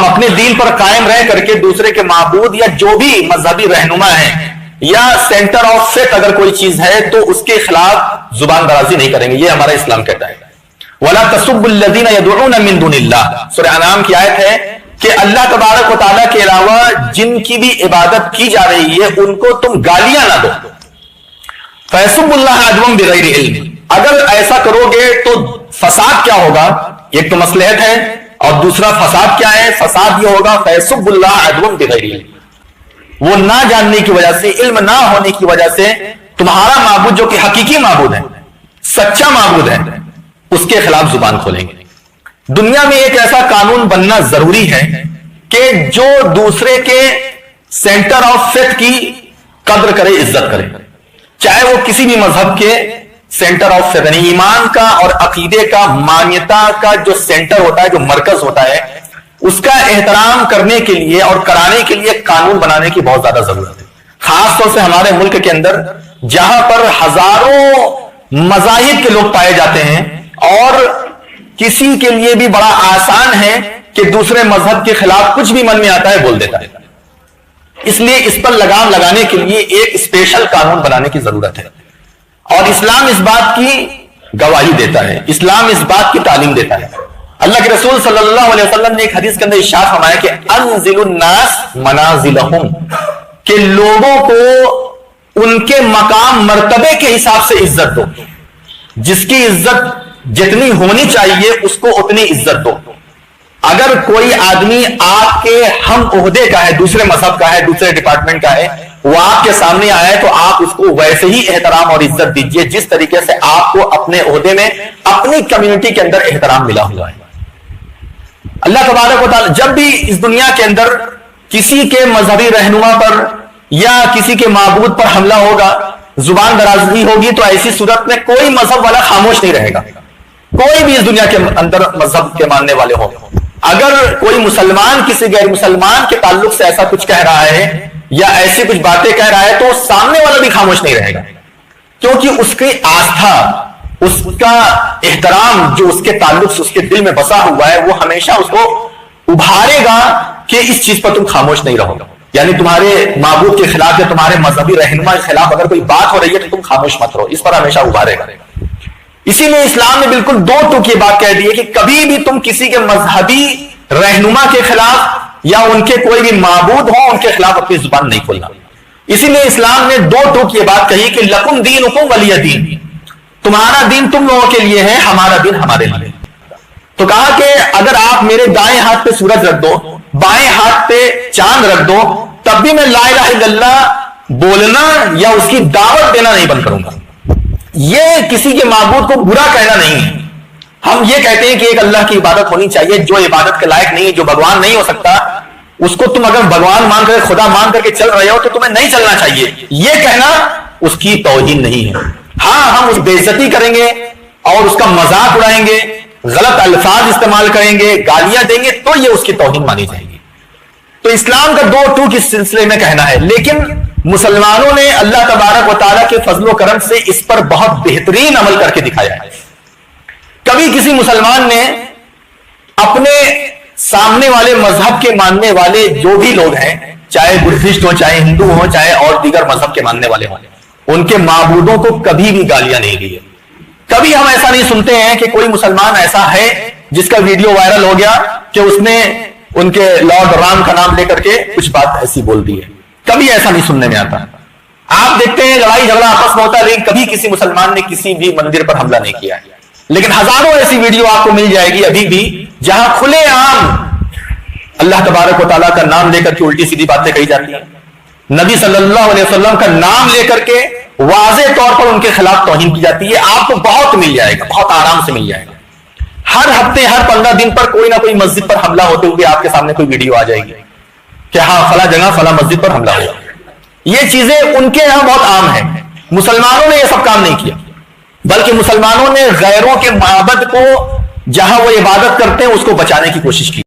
ہم اپنے دین پر قائم رہ کر کے دوسرے کے معبود یا جو بھی مذہبی رہنما ہے یا سینٹر آف فیتھ اگر کوئی چیز ہے تو اس کے خلاف زبان درازی نہیں کریں گے. یہ ہمارا اسلام کہتا ہے. وَلَا تَسُبُّوا الَّذِينَ يَدْعُونَ مِن دُونِ اللَّهِ. سورہ انعام کی آیت ہے کہ اللہ تبارک و تعالیٰ کے علاوہ جن کی بھی عبادت کی جا رہی ہے ان کو تم گالیاں نہ دو. فَيَسُبُّوا اللَّهَ عَدْوًا بِغَيْرِ عِلْمٍ. اگر ایسا کرو گے تو فساد کیا ہوگا؟ ایک تو مصلحت ہے اور دوسرا فساد کیا ہے؟ فساد یہ ہوگا فَيَسُبُّوا اللَّهَ عَدْوًا بِغَيْرِ عِلْمٍ. وہ نہ جاننے کی وجہ سے، علم نہ ہونے کی وجہ سے تمہارا معبود جو کہ حقیقی معبود ہے، سچا معبود ہے، اس کے خلاف زبان کھولیں گے. دنیا میں ایک ایسا قانون بننا ضروری ہے کہ جو دوسرے کے سینٹر آف فیتھ کی قدر کرے، عزت کرے، چاہے وہ کسی بھی مذہب کے سینٹر آف فیتھ، یعنی ایمان کا اور عقیدے کا، مانیتا کا جو سینٹر ہوتا ہے، جو مرکز ہوتا ہے، اس کا احترام کرنے کے لیے اور کرانے کے لیے قانون بنانے کی بہت زیادہ ضرورت ہے. خاص طور سے ہمارے ملک کے اندر جہاں پر ہزاروں مذاہب کے لوگ پائے جاتے ہیں اور کسی کے لیے بھی بڑا آسان ہے کہ دوسرے مذہب کے خلاف کچھ بھی من میں آتا ہے بول دیتا ہے. اس لیے اس پر لگام لگانے کے لیے ایک اسپیشل قانون بنانے کی ضرورت ہے. اور اسلام اس بات کی گواہی دیتا ہے، اسلام اس بات کی تعلیم دیتا ہے. اللہ کے رسول صلی اللہ علیہ وسلم نے ایک حدیث کے اندر ارشاد فرمایا کہ انزل الناس منازلہم، کہ لوگوں کو ان کے مقام مرتبے کے حساب سے عزت دو. جس کی عزت جتنی ہونی چاہیے اس کو اتنی عزت دو. اگر کوئی آدمی آپ کے ہم عہدے کا ہے، دوسرے مذہب کا ہے، دوسرے ڈپارٹمنٹ کا ہے، وہ آپ کے سامنے آیا ہے تو آپ اس کو ویسے ہی احترام اور عزت دیجئے جس طریقے سے آپ کو اپنے عہدے میں اپنی کمیونٹی کے اندر احترام ملا ہوا ہے. اللہ تبارک و تعالی جب بھی اس دنیا کے اندر کسی کے مذہبی رہنما پر یا کسی کے معبود پر حملہ ہوگا، زبان درازی ہوگی، تو ایسی صورت میں کوئی مذہب والا خاموش نہیں رہے گا. کوئی بھی اس دنیا کے اندر مذہب کے ماننے والے ہوں، اگر کوئی مسلمان کسی غیر مسلمان کے تعلق سے ایسا کچھ کہہ رہا ہے یا ایسی کچھ باتیں کہہ رہا ہے تو سامنے والا بھی خاموش نہیں رہے گا، کیونکہ اس کی آستھا، اس کا احترام جو اس کے تعلق سے اس کے دل میں بسا ہوا ہے وہ ہمیشہ اس کو ابھارے گا کہ اس چیز پر تم خاموش نہیں رہو گا. یعنی تمہارے معبود کے خلاف یا تمہارے مذہبی رہنما کے خلاف اگر کوئی بات ہو رہی ہے تو تم خاموش مت رہو، اس پر ہمیشہ ابھارے گا. اسی میں اسلام نے بالکل دو ٹوک یہ بات کہہ دی ہے کہ کبھی بھی تم کسی کے مذہبی رہنما کے خلاف یا ان کے کوئی بھی معبود ہو ان کے خلاف اپنی زبان نہیں کھولنا. اسی لیے اسلام نے دو ٹوک یہ بات کہی کہ لکم دینکم ولی دین، تمہارا دین تم لوگوں کے لیے ہے، ہمارا دین ہمارے لیے. تو کہا کہ اگر آپ میرے دائیں ہاتھ پہ سورج رکھ دو، بائیں ہاتھ پہ چاند رکھ دو، تب بھی میں لا الہ الا اللہ بولنا یا اس کی دعوت دینا نہیں بند کروں گا. یہ کسی کے معبود کو برا کہنا نہیں ہے. ہم یہ کہتے ہیں کہ ایک اللہ کی عبادت ہونی چاہیے، جو عبادت کے لائق نہیں ہے، جو بھگوان نہیں ہو سکتا، اس کو تم اگر بھگوان مان کر خدا مان کر کے چل رہے ہو تو تمہیں نہیں چلنا چاہیے. یہ کہنا اس کی توہین نہیں ہے. ہاں ہم اس بے عزتی کریں گے اور اس کا مذاق اڑائیں گے، غلط الفاظ استعمال کریں گے، گالیاں دیں گے تو یہ اس کی توہین مانی جائے گی. تو اسلام کا دو ٹوک اس سلسلے میں کہنا ہے. لیکن مسلمانوں نے اللہ تبارک و تعالیٰ کے فضل و کرم سے اس پر بہت بہترین عمل کر کے دکھایا ہے. کبھی کسی مسلمان نے اپنے سامنے والے مذہب کے ماننے والے جو بھی لوگ ہیں، چاہے بدھسٹ ہو، چاہے ہندو ہو، چاہے اور دیگر مذہب کے ماننے والے ہوں، ان کے معبودوں کو کبھی بھی گالیاں نہیں دی ہے. کبھی ہم ایسا نہیں سنتے ہیں کہ کوئی مسلمان ایسا ہے جس کا ویڈیو وائرل ہو گیا کہ اس نے ان کے لارڈ رام کا نام لے کر کے کچھ بات ایسی بول دی ہے. کبھی ایسا نہیں سننے میں آتا. آپ دیکھتے ہیں لڑائی جھگڑا آپس میں ہوتا ہے لیکن کبھی کسی مسلمان نے کسی بھی مندر پر حملہ نہیں کیا ہے. لیکن ہزاروں ایسی ویڈیو آپ کو مل جائے گی ابھی بھی جہاں کھلے عام اللہ تبارک و تعالیٰ کا نام لے کر کے الٹی سیدھی باتیں کہی جاتی ہیں، نبی صلی اللہ علیہ وسلم کا نام لے کر کے واضح طور پر ان کے خلاف توہین کی جاتی ہے. آپ کو بہت مل جائے گا، بہت آرام سے مل جائے گا. ہر ہفتے ہر 15 دن پر کوئی نہ کوئی مسجد پر حملہ ہوتے ہوئے آپ کے سامنے کوئی ویڈیو آ جائے گی کہ ہاں فلاں جگہ فلاں مسجد پر حملہ ہوا. یہ چیزیں ان کے یہاں بہت عام ہیں. مسلمانوں نے یہ سب کام نہیں کیا، بلکہ مسلمانوں نے غیروں کے معبد کو جہاں وہ عبادت کرتے ہیں اس کو بچانے کی کوشش کی.